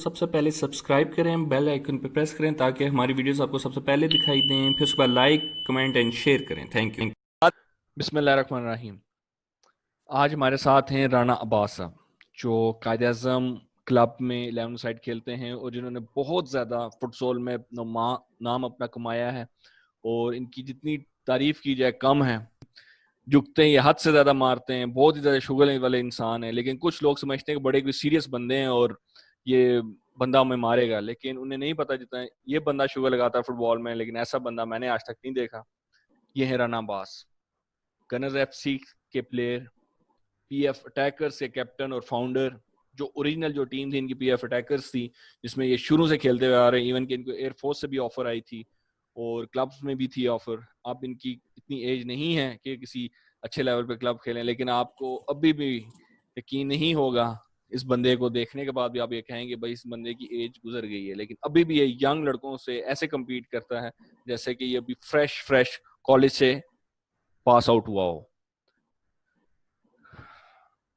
सबसे पहले सब्सक्राइब करें, बेल आइकन पर प्रेस करें ताकि हमारी वीडियोस आपको सबसे पहले दिखाई दें। फिर उसके बाद लाइक, कमेंट एंड शेयर करें। Thank you. बिस्मिल्लाहिर्रहमानिर्रहीम। आज हमारे साथ हैं राना अब्बास साहब, जो कायद-ए-आज़म क्लब में 11 साइड खेलते हैं और जिन्होंने बहुत ज़्यादा फुटसॉल में नाम अपना कमाया है। और इनकी जितनी तारीफ़ की जाए कम है। झुकते हैं, ये हद से ज़्यादा मारते हैं, बहुत ही ज़्यादा शुगर वाले इंसान हैं। लेकिन कुछ लोग समझते हैं कि बड़े कोई सीरियस बंदे हैं और ये बंदा हमें मारेगा, लेकिन उन्हें नहीं पता जितना ये बंदा शुगर लगाता है फुटबॉल में, लेकिन ऐसा बंदा मैंने आज तक नहीं देखा। ये है राना अब्बास, गनर्स एफसी के प्लेयर, पीएफ अटैकर्स के कैप्टन और फाउंडर। जो ओरिजिनल जो टीम थी इनकी पीएफ अटैकर्स थी, जिसमें ये शुरू से खेलते हुए आ रहे हैं। इवन कि इनको एयरफोर्स से भी ऑफर आई थी और क्लब्स में भी थी ऑफर। अब इनकी इतनी एज नहीं है कि किसी अच्छे लेवल पे क्लब खेलें, लेकिन आपको अभी भी यकीन नहीं होगा इस बंदे को देखने के बाद भी आप ये कहेंगे भाई इस बंदे की एज गुजर गई है, लेकिन अभी भी ये यंग लड़कों से ऐसे कम्पीट करता है जैसे कि ये अभी फ्रेश कॉलेज से पास आउट हुआ हो।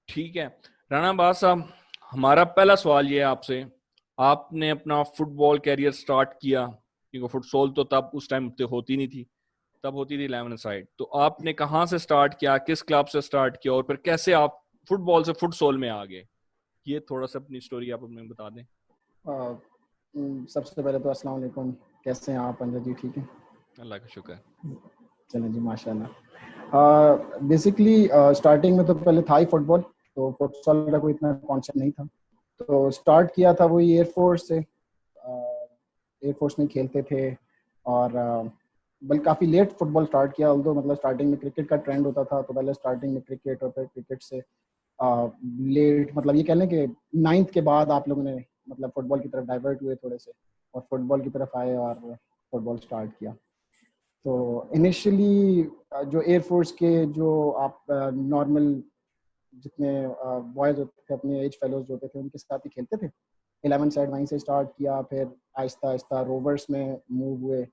ठीक है राना अब्बास साहब, हमारा पहला सवाल ये है आपसे। आपने अपना फुटबॉल कैरियर स्टार्ट किया, क्योंकि फुटसॉल तो तब उस टाइम होती नहीं थी, तब होती थी 11 साइड। तो आपने कहाँ से स्टार्ट किया, किस क्लब से स्टार्ट किया और फिर कैसे आप फुटबॉल से फुटसॉल में आ गए? ये थोड़ा सा अपनी स्टोरी आप हमें बता दें। सबसे पहले तो अस्सलाम वालेकुम, कैसे हैं आप अंजय जी? ठीक है, अल्लाह का शुक्र। चलें जी, माशाल्लाह। बेसिकली स्टार्टिंग में तो पहले था ही फुटबॉल, तो फुटसॉल का कोई इतना कॉन्सेप्ट नहीं था। तो स्टार्ट किया था वही एयरफोर्स से, एयरफोर्स में खेलते थे। और बल्कि काफ़ी लेट फुटबॉल स्टार्ट किया, ऑल्दो मतलब स्टार्टिंग में क्रिकेट का ट्रेंड होता था, तो पहले स्टार्टिंग में क्रिकेट और फिर क्रिकेट से लेट मतलब ये कह लें कि 9th के बाद आप लोगों ने मतलब फुटबॉल की तरफ डाइवर्ट हुए थोड़े से, और फुटबॉल की तरफ आए और फुटबॉल स्टार्ट किया। तो इनिशियली जो एयरफोर्स के जो आप नॉर्मल जितने बॉयज़ होते थे, अपने एज फेलोज जो होते थे, उनके साथ ही खेलते थे। 11 साइड वहीं से स्टार्ट किया, फिर आहिस्ता आहिस्ता रोवर्स में मूव हुए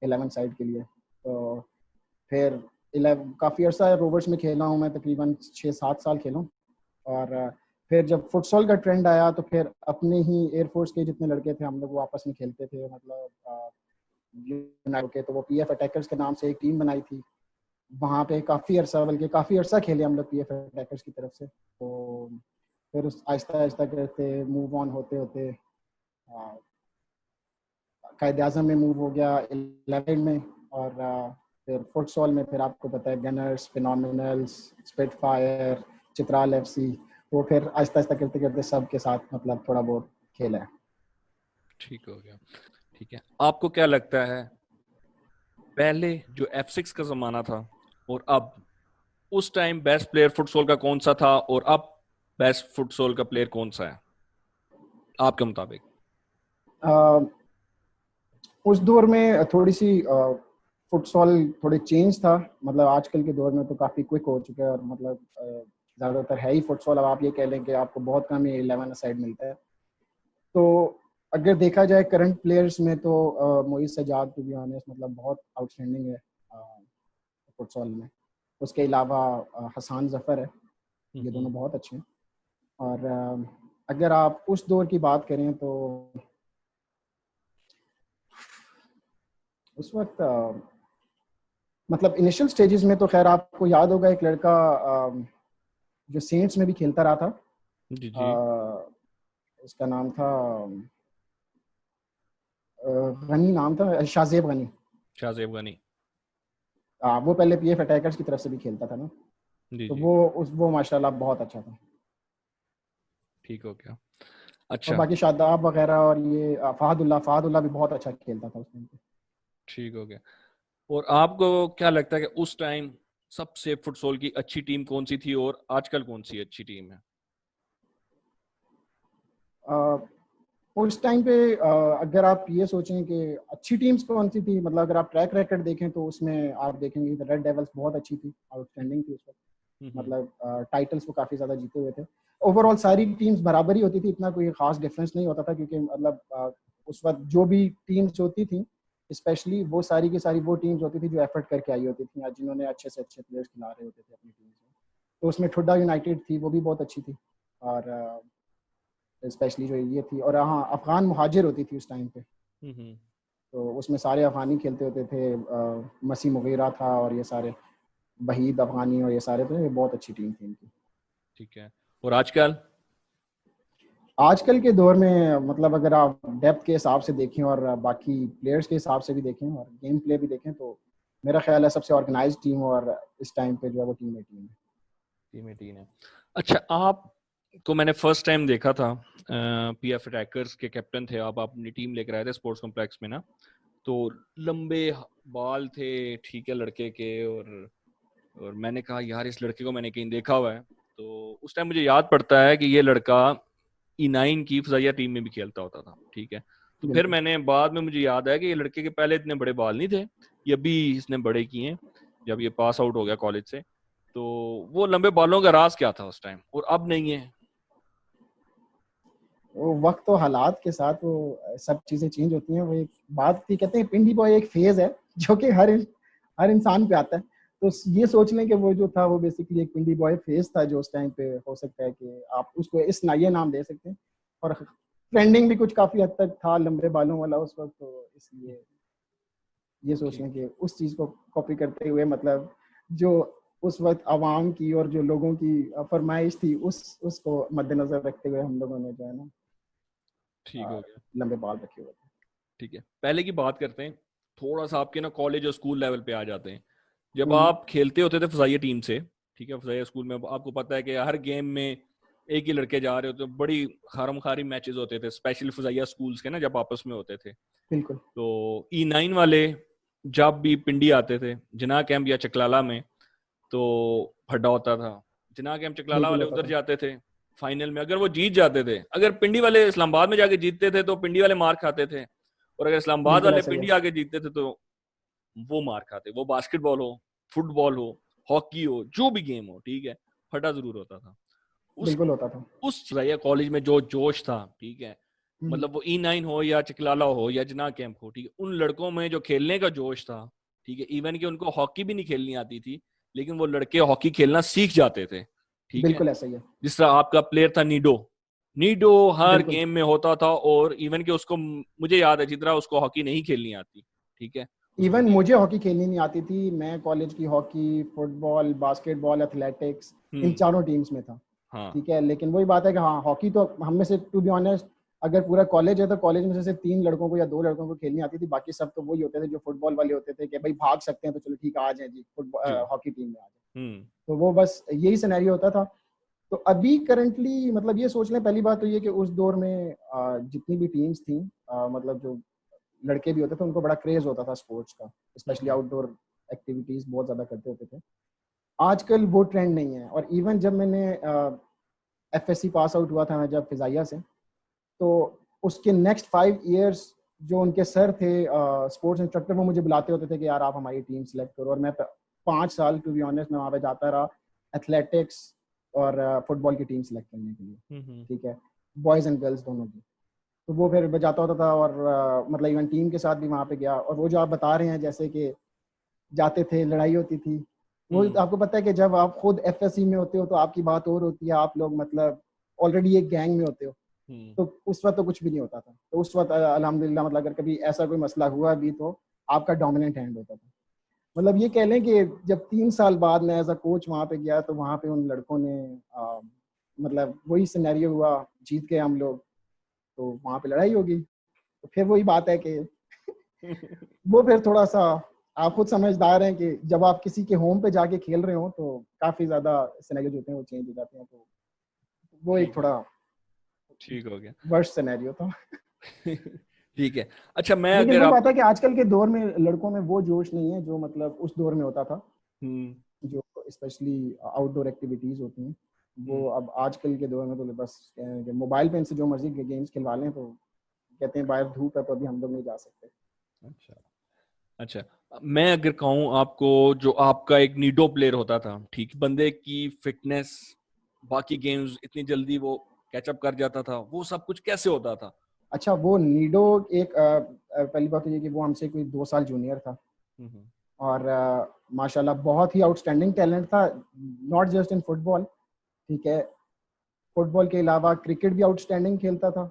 11 साइड के लिए। तो फिर 11 काफ़ी अर्सा रोवर्स में खेला हूँ मैं, तकरीबन 6-7 साल खेला हूँ। और फिर जब फुटसॉल का ट्रेंड आया तो फिर अपने ही एयरफोर्स के जितने लड़के थे हम लोग वो आपस में खेलते थे, मतलब के, तो वो पीएफ अटैकर्स के नाम से एक टीम बनाई थी। वहाँ पे काफ़ी अर्सा, बल्कि काफ़ी अर्सा खेले हम लोग पीएफ अटैकर्स की तरफ से। तो फिर उस आहिस्ता आहिस्ता करते मूव ऑन होते होते कायद-ए-आज़म में मूव हो गया 11 में। और फिर फुटसॉल में फिर आपको पता है गनर्स, फिनोमिनल्स, स्पिटफायर, चित्राल एफसी। तो फिर आहिस्ता आहिस्ता करते करते सब के साथ मतलब थोड़ा बहुत खेला है। ठीक हो गया। ठीक है, आपको क्या लगता है पहले जो F6 का जमाना था और अब, उस टाइम बेस्ट प्लेयर फुटसॉल का कौन सा था और अब बेस्ट फुटसॉल का प्लेयर कौन सा है आपके मुताबिक? उस दौर में थोड़ी सी फुटसॉल थोड़ी चेंज था, मतलब आजकल के दौर में तो काफ़ी क्विक हो चुका है, और मतलब ज़्यादातर है ही फुटसॉल। अब आप ये कह लें कि आपको बहुत कम ही 11 साइड मिलता है। तो अगर देखा जाए करंट प्लेयर्स में तो Moiz Sajjad, to be honest, मतलब बहुत आउटस्टैंडिंग है फुटसॉल में। उसके अलावा हसान जफ़र है, ये दोनों बहुत अच्छे हैं। और अगर आप उस दौर की बात करें तो उस वक्त मतलब इनिशियल स्टेजेस में तो खैर आपको याद होगा एक लड़का जो सेंट्स में भी खेलता रहा था, जी जी। उसका नाम था गनी, नाम था शाहजेब गनी। शाहजेब गनी। वो पहले पीएफ अटैकर्स की तरफ से भी खेलता था ना। जी तो जी। वो माशाल्लाह बहुत अच्छा था। ठीक हो गया। और अच्छा। बाकी शादाब वगैरह, और ये फहदुल्ला भी बहुत अच्छा खेलता था उस टाइम पे। ठीक हो गया। और आपको क्या लगता है कि उस टाइम सबसे फुटसॉल की अच्छी टीम कौन सी थी और आजकल कौन सी अच्छी टीम है? उस टाइम पे अगर आप ये सोचें कि अच्छी टीम्स कौन सी थी, मतलब अगर आप ट्रैक रिकॉर्ड देखें तो उसमें आप देखेंगे रेड डेविल्स बहुत अच्छी थी, आउटस्टैंडिंग थी उस वक्त। मतलब टाइटल्स वो काफ़ी ज़्यादा जीते हुए थे। ओवरऑल सारी टीम्स बराबर ही होती थी, इतना कोई खास डिफरेंस नहीं होता था, क्योंकि मतलब उस वक्त जो भी टीम्स होती थी, स्पेशली वो सारी की सारी वो टीम्स होती थी जो एफर्ट करके आई होती थी, जिन्होंने अच्छे से अच्छे प्लेयर्स खिला रहे होते थे अपनी टीम्स में। तो उसमें ठुड्डा यूनाइटेड थी, वो भी बहुत अच्छी थी। और स्पेशली जो ये थी, और हाँ अफगान मुहाजिर होती थी उस टाइम पे, तो उसमें सारे अफगानी खेलते होते थे, मसी मुगीरा था और ये सारे वहीद अफगानी और ये सारे थे, ये बहुत अच्छी टीम थी इनकी। ठीक है। और आजकल आजकल के दौर में मतलब अगर आप डेप्थ के हिसाब से देखें और बाकी प्लेयर्स के हिसाब से भी देखें और गेम प्ले भी देखें, तो मेरा ख्याल है सबसे ऑर्गेनाइज्ड टीम और इस टाइम पे जो है वो टीम 18 है। अच्छा, आप को मैंने फर्स्ट टाइम देखा था, पीएफ अटैकर्स के कैप्टन थे आप अपनी टीम लेकर आए थे स्पोर्ट्स कॉम्प्लेक्स में ना, तो लंबे बाल थे, ठीक है, लड़के के, और मैंने कहा यार इस लड़के को मैंने कहीं देखा हुआ है। तो उस टाइम मुझे याद पड़ता है कि ये लड़का E9 की फजाइया टीम में भी खेलता होता था, ठीक है। तो फिर मैंने बाद में मुझे याद आया कि ये लड़के के पहले इतने बड़े बाल नहीं थे, ये अभी इसने बड़े किए हैं जब ये पास आउट हो गया कॉलेज से। तो वो लंबे बालों का राज क्या था उस टाइम और अब नहीं है? वो वक्त और हालात के साथ वो सब चीजें चेंज होती हैं। वो एक बात थी, कहते हैं पिंडी बॉय एक फेज है जो कि हर इंसान पे आता है। तो ये सोच लें कि वो जो था वो बेसिकली एक पिंडी बॉय फेज था जो उस टाइम पे हो सकता है कि आप उसको इस ये नाम दे सकते हैं। और ट्रेंडिंग भी कुछ काफी हद तक था लंबे बालों वाला उस वक्त, तो इसलिए ये सोच लें कि उस चीज को कॉपी करते हुए मतलब जो उस वक्त आवाम की और जो लोगों की फरमाइश थी उसको मद्देनजर रखते हुए हम लोगों ने जो है ना ठीक हो गया, लंबे बाल रखे हुए थे। ठीक है। पहले की बात करते हैं, थोड़ा सा आपके ना कॉलेज और स्कूल लेवल पे आ जाते हैं। जब आप खेलते होते थे फजाइया टीम से, ठीक है, फजाइया स्कूल में, आपको पता है कि हर गेम में एक ही लड़के जा रहे होते, बड़ी खारम खारी मैचेस होते थे, स्पेशली फजाइया स्कूल्स के ना जब आपस में होते थे। बिल्कुल। तो E9 वाले जब भी पिंडी आते थे जिना कैंप या चकलाला में, तो फड्डा होता था। जिना कैंप चकलाला वाले उधर जाते थे फाइनल में, अगर वो जीत जाते थे, अगर पिंडी वाले इस्लामाबाद में जाके जीतते थे तो पिंडी वाले मार खाते थे, और अगर इस्लामाबाद वाले पिंडी आके जीतते थे तो वो मार खाते। वो बास्केटबॉल हो, फुटबॉल हो, हॉकी हो, जो भी गेम हो, ठीक है, फटा जरूर होता था। बिल्कुल होता था। उस कॉलेज में जो जोश था, ठीक है, मतलब वो E9 हो या चकलाला हो या जना कैंप हो, ठीक है, उन लड़कों में जो खेलने का जोश था, ठीक है, इवन कि उनको हॉकी भी नहीं खेलनी आती थी, लेकिन वो लड़के हॉकी खेलना सीख जाते थे, ठीक है। बिल्कुल ऐसा ही है। जिस तरह आपका प्लेयर था नीडो हर गेम में होता था, और इवन कि उसको, मुझे याद है जितना उसको हॉकी नहीं खेलनी आती, ठीक है। इवन मुझे हॉकी खेलनी नहीं आती थी। मैं कॉलेज की हॉकी, फुटबॉल, बास्केटबॉल, एथलेटिक्स इन चारों टीम्स में था, ठीक है। लेकिन वही बात है कि हाँ हॉकी तो हम में से टू बी ऑनेस्ट अगर पूरा कॉलेज है तो कॉलेज में से सिर्फ 3 लड़कों को या 2 लड़कों को खेलनी आती थी, बाकी सब तो वही होते थे जो फुटबॉल वाले होते थे कि भाई भाग सकते हैं तो चलो ठीक है आ जाए जी फुटबॉल हॉकी टीम में आ जाए। तो वो बस यही सिनेरियो होता था। तो अभी करंटली मतलब ये सोच लें, पहली बात तो ये कि उस दौर में जितनी भी टीम्स थी मतलब जो लड़के भी होते थे उनको बड़ा क्रेज होता था स्पोर्ट्स का, स्पेशली आउटडोर एक्टिविटीज बहुत ज्यादा करते होते थे। आजकल वो ट्रेंड नहीं है। और इवन जब मैंने FSC पास आउट हुआ था मैं जब फिजाइया से, तो उसके नेक्स्ट 5 इयर्स जो उनके सर थे स्पोर्ट्स इंस्ट्रक्टर, वो मुझे बुलाते होते थे कि यार आप हमारी टीम सेलेक्ट करो। और मैं 5 साल टू बी ऑनेस्ट मैं वहाँ पे जाता रहा एथलेटिक्स और फुटबॉल की टीम सेलेक्ट करने के लिए, ठीक है, बॉयज़ एंड गर्ल्स दोनों की। तो वो फिर बजाता होता था और मतलब इवन टीम के साथ भी वहाँ पे गया। और वो जो आप बता रहे हैं जैसे कि जाते थे लड़ाई होती थी, वो आपको पता है कि जब आप खुद FSC में होते हो तो आपकी बात और होती है, आप लोग मतलब ऑलरेडी एक गैंग में होते हो, तो उस वक्त तो कुछ भी नहीं होता था। तो उस वक्त अल्हम्दुलिल्लाह मतलब अगर कभी ऐसा कोई मसला हुआ भी तो आपका डोमिनेंट हैंड होता था। मतलब ये कह लें कि जब 3 साल बाद मैं एज अ कोच वहाँ पे गया तो वहाँ पे उन लड़कों ने मतलब वही सिनेरियो हुआ, जीत गए हम लोग, तो वहाँ पे लड़ाई होगी। तो फिर वही बात है कि वो फिर थोड़ा सा आप खुद समझदार हैं कि जब आप किसी के होम पे जाके खेल रहे हो तो काफी ज्यादा सिनेरियो जो होते हैं वो चेंज हो जाते हैं। तो वो एक थोड़ा ठीक हो गया, वर्स्ट सिनेरियो था। ठीक है। अच्छा, मैं लेकिन अगर वो बात है कि आजकल के दौर में लड़कों में वो जोश नहीं है जो मतलब उस दौर में होता था, जो स्पेशली आउटडोर एक्टिविटीज होती हैं वो अब आजकल के दौर में तो बस मोबाइल पे इनसे जो मर्जी गेम्स खिलवा लें तो कहते हैं बाहर धूप है तो अभी हम लोग नहीं जा सकते। अच्छा, मैं अगर कहूँ आपको, जो आपका एक नीडो प्लेयर होता था, ठीक, बंदे की फिटनेस बाकी गेम्स इतनी जल्दी वो कैचअप कर जाता था, वो सब कुछ कैसे होता था? अच्छा, वो नीडो एक पहली बात तो ये कि वो हमसे कोई 2 साल जूनियर था और माशाल्लाह बहुत ही आउटस्टैंडिंग टैलेंट था, नॉट जस्ट इन फुटबॉल, ठीक है। फुटबॉल के अलावा क्रिकेट भी आउटस्टैंडिंग खेलता था,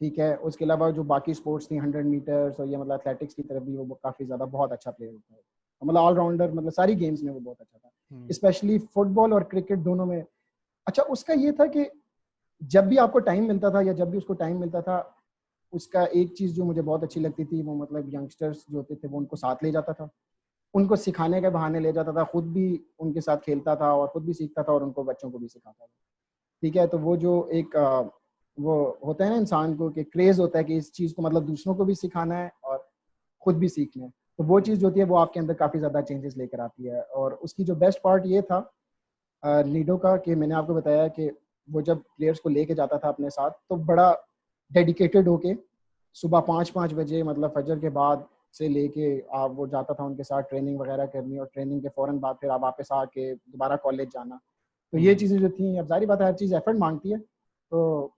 ठीक है। उसके अलावा जो बाकी स्पोर्ट्स थी 100 मीटर्स और ये मतलब एथलेटिक्स की तरफ भी वो काफ़ी ज़्यादा बहुत अच्छा प्लेयर होता है, मतलब ऑलराउंडर, मतलब सारी गेम्स में वो बहुत अच्छा था, स्पेशली फुटबॉल और क्रिकेट दोनों में। अच्छा, उसका ये था कि जब भी आपको टाइम मिलता था या जब भी उसको टाइम मिलता था, उसका एक चीज़ जो मुझे बहुत अच्छी लगती थी, वो मतलब यंगस्टर्स जो होते थे वो उनको साथ ले जाता था, उनको सिखाने के बहाने ले जाता था, खुद भी उनके साथ खेलता था और खुद भी सीखता था और उनको बच्चों को भी सिखाता था, ठीक है। तो वो जो एक वो होता है ना इंसान को कि क्रेज होता है कि इस चीज़ को मतलब दूसरों को भी सिखाना है और खुद भी सीखना है, तो वो चीज़ जो होती है वो आपके अंदर काफ़ी ज़्यादा चेंजेस लेकर आती है। और उसकी जो बेस्ट पार्ट ये था नीडो का, कि मैंने आपको बताया कि वो जब प्लेयर्स को लेके जाता था अपने साथ तो बड़ा डेडिकेटेड होके सुबह 5-5 बजे मतलब फजर के बाद से लेके आप वो जाता था उनके साथ ट्रेनिंग वगैरह करनी, और ट्रेनिंग के फ़ौरन बाद फिर आप वापस आके दोबारा कॉलेज जाना। तो ये चीज़ें जो थी, अब ज़ाहिर बात है हर चीज़ एफर्ट मांगती है, तो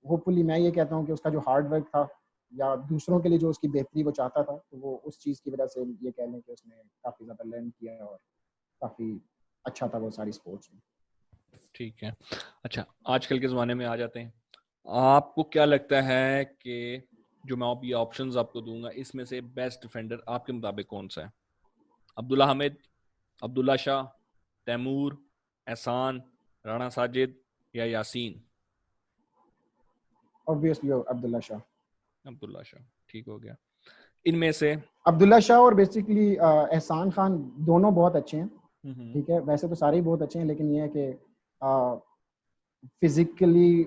होपफुली मैं ये कहता हूँ कि उसका जो हार्ड वर्क था या दूसरों के लिए जो उसकी बेहतरी वो चाहता था, तो वो उस चीज़ की वजह से ये कह लें कि उसने काफ़ी ज़्यादा लर्न किया और काफ़ी अच्छा था वो सारी स्पोर्ट्स में। ठीक है। अच्छा, आजकल के ज़माने में आ जाते हैं, आपको क्या लगता है कि जो मैं अब ये ऑप्शंस आपको दूंगा इसमें से बेस्ट डिफेंडर आपके मुताबिक कौन सा है? अब्दुल्ला हामिद, अब्दुल्ला शाह, तैमूर, एहसान, राणा साजिद या यासीन? ऑब्वियसली अब्दुल्ला शाह। अब्दुल्ला शाह, ठीक हो गया। इनमें से अब्दुल्ला शाह और बेसिकली एहसान खान दोनों बहुत अच्छे हैं, हम्म ठीक है। वैसे तो सारे ही बहुत अच्छे हैं, लेकिन ये है कि फिजिकली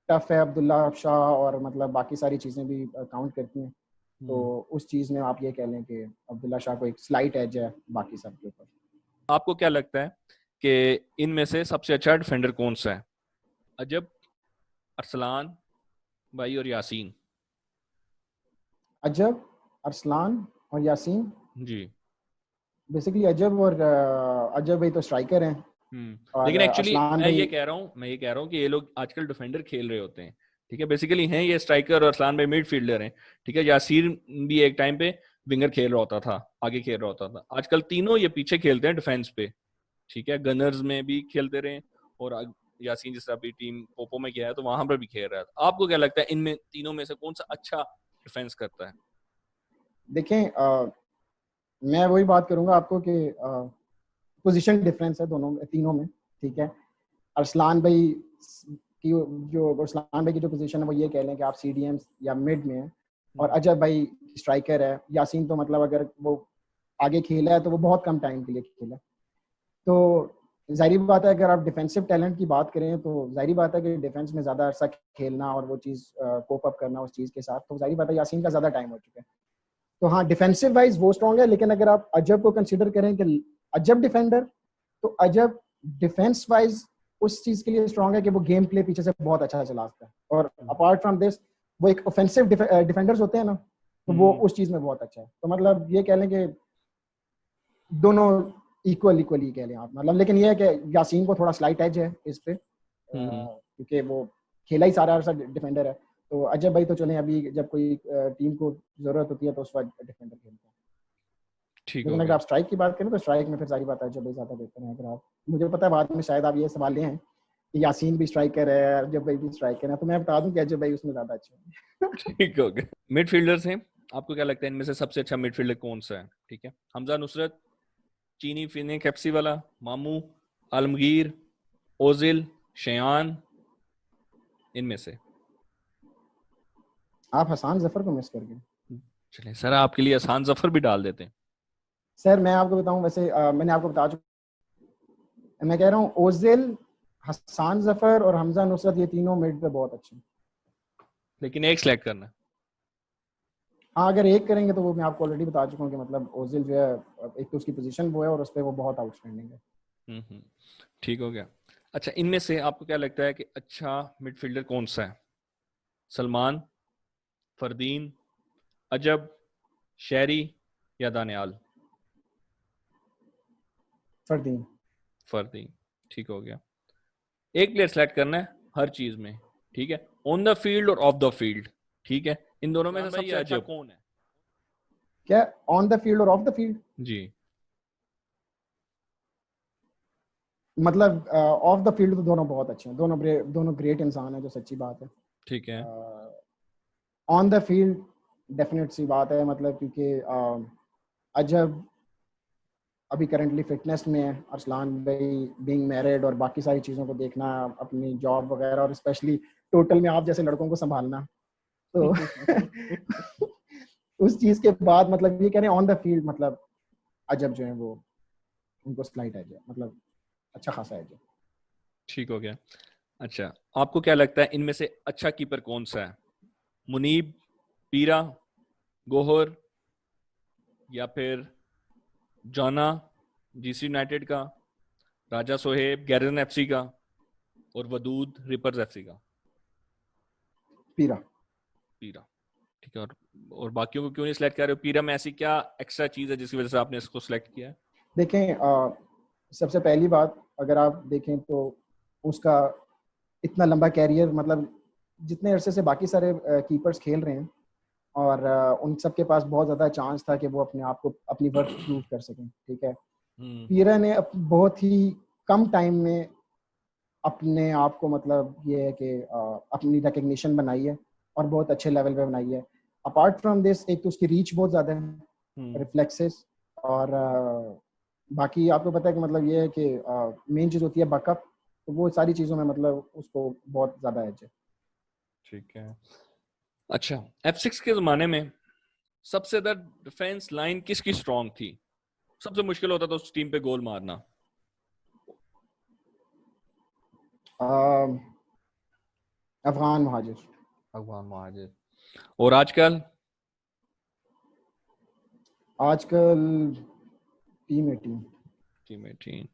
टफ है अब्दुल्ला शाह, और मतलब बाकी सारी चीज़ें भी काउंट करती हैं, तो उस चीज़ में आप ये कह लें कि अब्दुल्ला शाह को एक स्लाइट एज है बाकी सब के ऊपर। आपको क्या लगता है कि इनमें से सबसे अच्छा डिफेंडर कौन सा है? अजब, अरसलान भाई और यासीन? अजब, अरसलान और यासीन। जी। बेसिकली अजब और अजब भाई तो स्ट्राइकर हैं, और लेकिन एक्चुअली अरसलान मैं भाई। ये कह रहा हूँ कि ये लोग आजकल डिफेंडर खेल रहे होते हैं, ठीक है। बेसिकली हैं ये स्ट्राइकर और अरसलान भाई मिडफील्डर हैं, ठीक है। यासीर भी एक टाइम पे विंगर खेल रहा होता था, आगे खेल रहा होता था। आजकल तीनों ये पीछे खेलते हैं डिफेंस पे, ठीक है। गनर्स में भी खेलते रहे और यासीन जिस तरह अभी टीम पोपो में गया है तो वहां पर भी खेल रहा है। आपको क्या लगता है इनमें तीनों में से कौन सा अच्छा डिफेंस करता है? देखें, मैं वही बात करूंगा आपको कि पोजीशन डिफरेंस है दोनों में, तीनों में, ठीक है। अरसलान भाई की जो अरसलान भाई की जो पोजीशन है वो ये कह लें कि आप सीडीएम या मिड में है, और अजब भाई स्ट्राइकर है। यासीन तो मतलब अगर वो आगे खेला है तो वो बहुत कम टाइम के लिए खेला है। तो ज़ाहिर बात है अगर आप डिफेंसिव टैलेंट की बात करें तो ज़ाहिर बात है कि डिफेंस में ज़्यादा अरसा खेलना और वो चीज़ कोप अप करना उस चीज़ के साथ, तो ज़ाहिर बात है यासीन का ज़्यादा टाइम हो चुका है। तो हाँ, डिफेंसिव वाइज वो स्ट्रॉन्ग है, लेकिन अगर आप अजब को कंसिडर करें कि अजब डिफेंडर, तो अजब डिफेंस वाइज उस चीज़ के लिए स्ट्रॉन्ग है कि वो गेम प्ले पीछे से बहुत अच्छा चलाता है, और अपार्ट फ्रॉम दिस वो एक ऑफेंसिव डिफेंडर्स होते हैं ना, तो वो उस चीज़ में बहुत अच्छा है। तो मतलब ये कह लें कि दोनों इक्वली कह लें आप, मतलब। लेकिन ये है कि यासीन को थोड़ा स्लाइट एज है इस पे, क्योंकि वो खेला ही सारा अरसा डिफेंडर है। तो अजय भाई तो चले अभी जब कोई टीम को जरूरत होती है तो उस वक्त डिफेंडर खेलते हैं। ठीक हो लेकिन अगर गया। आप स्ट्राइक की बात करें तो स्ट्राइक में फिर सारी बात है अजय भाई ज़्यादा बेहतर है। अगर आप, मुझे पता है बाद में शायद आप ये सवाल लें हैं कि यासीन भी स्ट्राइकर है, अजय भाई भी स्ट्राइकर है, तो मैं बता दूं कि अजय भाई उसमें ज़्यादा अच्छे हैं। ठीक हो गया। मिडफील्डर्स हैं, आपको क्या लगता है इनमें से सबसे अच्छा मिडफील्डर कौन सा है? ठीक है, हमजा नुसरत, चीनी फिने कैप्सी वाला, मामू, आलमगीर, ओजिल, शयान, इनमें से? आप हसान जफर को मिस कर गए। चलिए सर, आपके लिए आसान जफर भी डाल देते हैं। सर मैं आपको बताऊं, वैसे मैंने आपको बता चुका, मैं कह रहा हूँ ओजिल, हसान जफर और हमजा नुसरत, ये तीनों मिड पे बहुत अच्छे हैं। लेकिन एक सिलेक्ट करना है। हाँ, अगर एक करेंगे तो वो मैं आपको ऑलरेडी बता चुका हूँ कि मतलब ओजिल जो है, एक तो उसकी पोजीशन वो है और उस पर वो बहुत आउटस्टैंडिंग है। हम्म, ठीक हो गया। अच्छा, इनमें से आपको क्या लगता है कि अच्छा मिडफील्डर कौन सा है? सलमान, फरदीन, अजब, शहरी या दानियाल? फरदीन। फरदीन, ठीक हो गया। एक प्लेयर सेलेक्ट करना है हर चीज में, ठीक है। ऑन द फील्ड और ऑफ द फील्ड, ठीक है। इन दोनों में से सबसे अच्छा कौन है? क्या, ऑन द फील्ड और ऑफ द फील्ड? जी। मतलब ऑफ द फील्ड तो दोनों बहुत अच्छे हैं, दोनों ग्रेट इंसान है, जो सच्ची बात है। ठीक है। ऑन द फील्ड डेफिनेट सी बात है, मतलब क्योंकि अजब अभी करंटली फिटनेस में है, अरसलान भाई बीइंग मैरिड और बाकी सारी चीज़ों को देखना, अपनी जॉब वगैरह, और स्पेशली टोटल में आप जैसे लड़कों को संभालना, तो उस चीज़ के बाद मतलब ये कह रहे हैं ऑन द फील्ड मतलब अजब जो है वो उनको स्लाइट है, मतलब अच्छा खासा है। ठीक हो गया। अच्छा, आपको क्या लगता है इनमें से अच्छा कीपर कौन सा है? मुनीब, पीरा, गोहर, या फिर जाना जीसी यूनाइटेड का, राजा सोहेब गैरन एफसी का, और वदूद रिपर्स एफसी का? पीरा। पीरा। ठीक है। और बाकियों को क्यों नहीं सिलेक्ट कर रहे हो? पीरा में ऐसी क्या एक्स्ट्रा चीज है जिसकी वजह से आपने इसको सिलेक्ट किया है? देखें, सबसे पहली बात अगर आप देखें तो उसका इतना लंबा कैरियर, मतलब जितने अरसे से बाकी सारे कीपर्स खेल रहे हैं, और उन सब के पास बहुत ज़्यादा चांस था कि वो अपने आप को अपनी वर्थ प्रूव कर सकें। ठीक है, पीरा ने बहुत ही कम टाइम में अपने आप को, मतलब ये है कि अपनी रिकग्निशन बनाई है और बहुत अच्छे लेवल पे बनाई है। अपार्ट फ्रॉम दिस, एक तो उसकी रीच बहुत ज़्यादा है, रिफ्लेक्सेस, और बाकी आपको पता है कि मतलब ये है कि मेन चीज़ होती है बैकअप, तो वो सारी चीज़ों में मतलब उसको बहुत ज़्यादा एज है। ठीक है। अच्छा, F6 के ज़माने में सबसे ज़्यादा डिफेंस लाइन किसकी स्ट्रॉन्ग थी? सबसे मुश्किल होता था उस टीम पे गोल मारना? अफगान महाजिर। अफगान महाजिर। और आजकल? आजकल टीम 18। टीम 18।